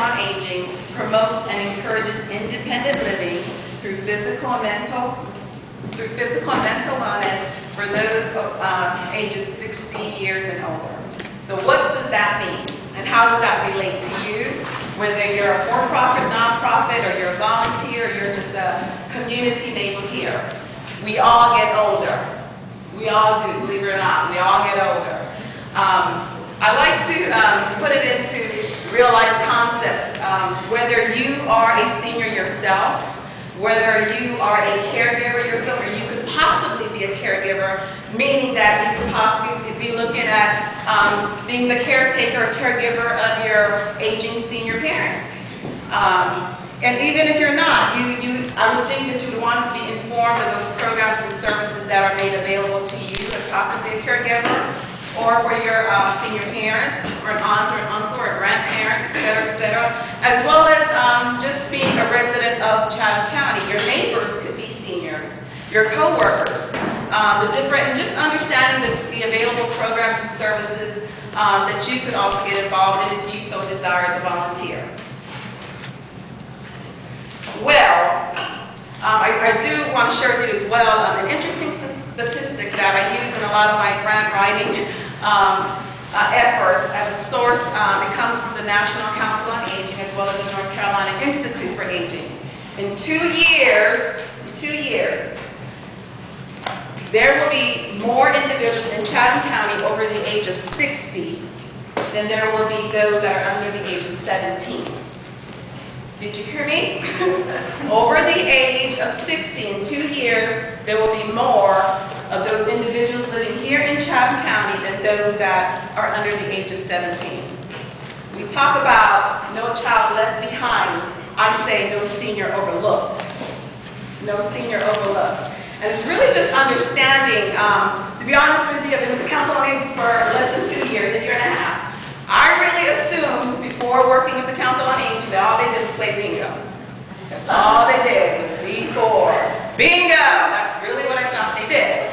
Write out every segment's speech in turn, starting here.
on Aging promotes and encourages independent living through physical and mental wellness for those ages 60 years and older. So what does that mean? And how does that relate to you? Whether you're a for-profit, non-profit, or you're a volunteer, or you're just a community neighbor here. We all get older. We all do, believe it or not. We all get older. I like to put it into real-life concepts. Whether you are a senior yourself, whether you are a caregiver yourself, or you could possibly be a caregiver, meaning that you could possibly be looking at being the caretaker or caregiver of your aging senior parents. And even if you're not, I would think that you would want to be informed of those programs and services that are made available to you as possibly a caregiver, or for your senior parents, or an aunt or an uncle or a grandparent, et cetera, as well as just being a resident of Chatham County. Your neighbors could be seniors, your co-workers, and just understanding the available programs and services that you could also get involved in if you so desire as a volunteer. Well, I do want to share with you as well an interesting statistic that I use in a lot of my grant writing efforts as a source. It comes from the National Council on Aging as well as the North Carolina Institute for Aging. In 2 years, there will be more individuals in Chatham County over the age of 60 than there will be those that are under the age of 17. Did you hear me? Over the age of 60 in 2 years, there will be more of those individuals living here in Chatham County than those that are under the age of 17. We talk about no child left behind. I say no senior overlooked. No senior overlooked. And it's really just understanding, to be honest with you, I've been with the Council on Aging for less than 2 years, a year and a half. I really assumed before working with the Council on Aging that all they did was play bingo. That's all they did was before. Bingo! That's really what I thought they did.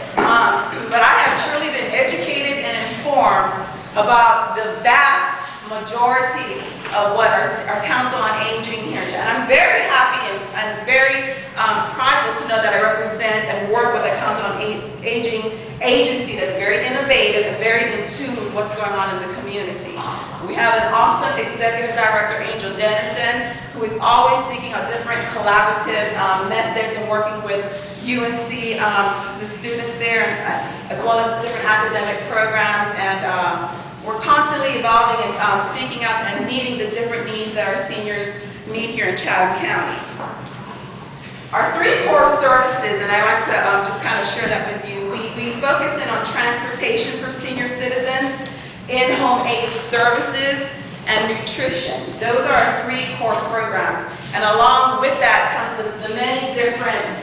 But I have truly been educated and informed about the vast majority of what our Council on Aging here. And I'm very happy and very prideful to know that I represent and work with a Council on Aging agency that's very innovative and very in tune with what's going on in the community. We have an awesome executive director, Angel Dennison, who is always seeking out different collaborative methods and working with UNC, the students there, as well as different academic programs. And we're constantly evolving and seeking out and meeting the different needs that our seniors need here in Chatham County. Our 3 core services, and I like to just kind of share that with you. We focus in on transportation for senior citizens, in-home aid services, and nutrition. Those are our 3 core programs. And along with that comes the many different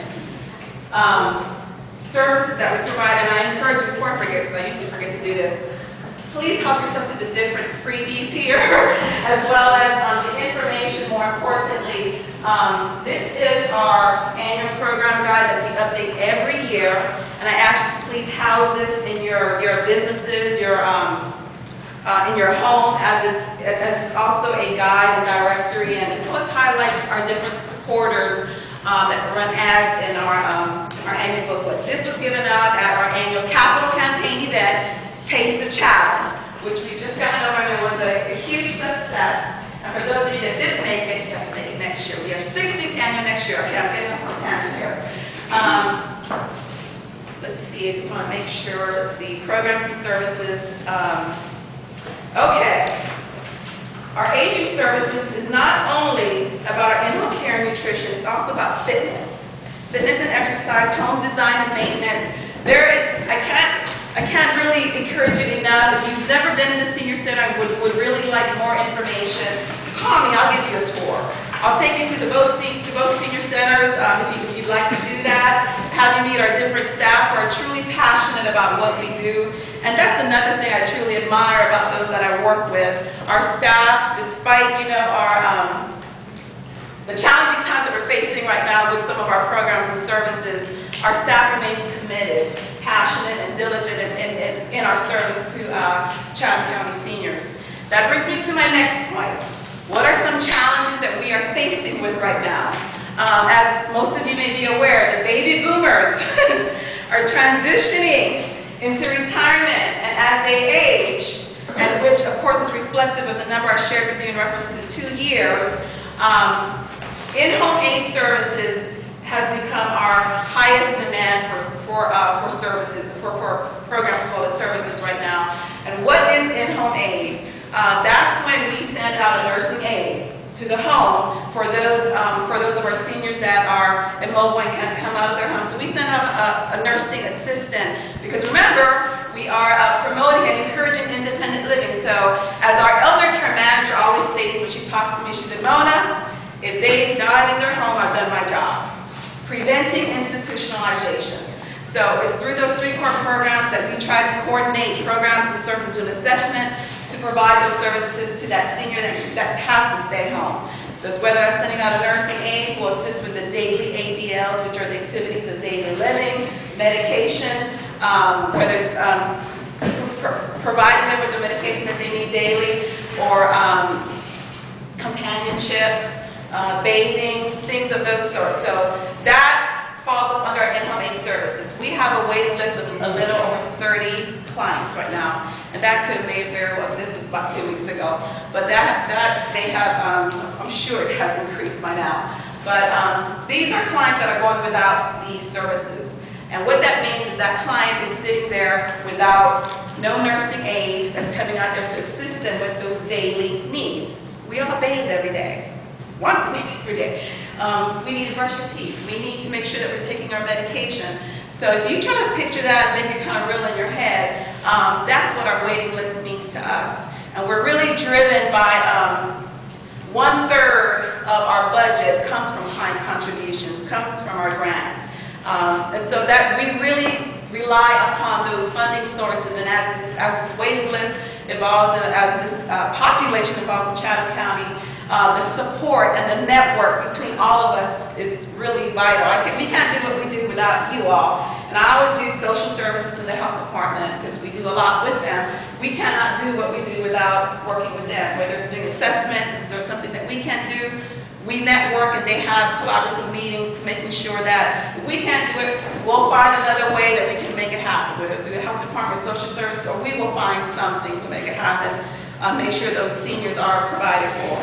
services that we provide. And I encourage you, before I forget, because I usually forget to do this, please help yourself to the different freebies here, as well as the information, more importantly. This is our annual program guide that we update every year. And I ask you to please house this in your businesses, in your home, as it's also a guide and directory, and as well as highlights our different supporters that run ads in our annual booklet. This was given out at our annual capital campaign event, Taste of Chatham, which we just got over, and it was a huge success. And for those of you that didn't make it, you have to make it next year. We are 16th annual next year. Okay, I'm getting off on a tangent here. Let's see, I just want to make sure. Let's see, programs and services. Okay. Our aging services is not only about our in-home care and nutrition, it's also about fitness. Fitness and exercise, home design and maintenance. I can't really encourage you enough. If you've never been in the senior center and would really like more information, call me, I'll give you a tour. I'll take you to both senior centers if you'd like to do that. Have you meet our different staff who are truly passionate about what we do. And that's another thing I truly admire about those that I work with. Our staff, despite the challenging times that we're facing right now with some of our programs and services, our staff remains committed, passionate, and diligent in our service to Chatham County seniors. That brings me to my next point. What are some challenges with right now. As most of you may be aware, the baby boomers are transitioning into retirement, and as they age, and which of course is reflective of the number I shared with you in reference to the 2 years, in-home aid services has become our highest demand for services, for programs as well as services right now. And what is in-home aid? That's when we send out a nursing aide to the home for those of our seniors that are immobile and can't come out of their homes. So we send out a nursing assistant, because remember, we are promoting and encouraging independent living. So as our elder care manager always states when she talks to me, she said, Mona, if they died in their home, I've done my job. Preventing institutionalization. So it's through those 3 core programs that we try to coordinate programs and services to an assessment to provide those services to that senior that has to stay home. So it's whether it's sending out a nursing aide who will assist with the daily ABLs, which are the activities of daily living, medication, whether it's providing them with the medication that they need daily, or companionship, bathing, things of those sorts. So that falls up under our in-home aid services. We have a waiting list of a little over 30 clients right now, and that could have made very well, this was about 2 weeks ago, but that they have, I'm sure it has increased by now. But these are clients that are going without these services. And what that means is that client is sitting there without no nursing aide that's coming out there to assist them with those daily needs. We all bathe every day. Want to bathe every day. We need to brush your teeth. We need to make sure that we're taking our medication. So if you try to picture that and make it kind of real in your head, that's what our waiting list means to us. And we're really driven by 1/3 of our budget comes from client contributions, comes from our grants. And so that we really rely upon those funding sources, and as this waiting list evolves and as this population evolves in Chatham County, the support and the network between all of us is really vital. We can't do what we do without you all. And I always use social services in the health department because we do a lot with them. We cannot do what we do without working with them, whether it's doing assessments, if there's something that we can't do. We network, and they have collaborative meetings to making sure that if we can't do it, we'll find another way that we can make it happen, whether it's through the health department, social services, or we will find something to make it happen, make sure those seniors are provided for.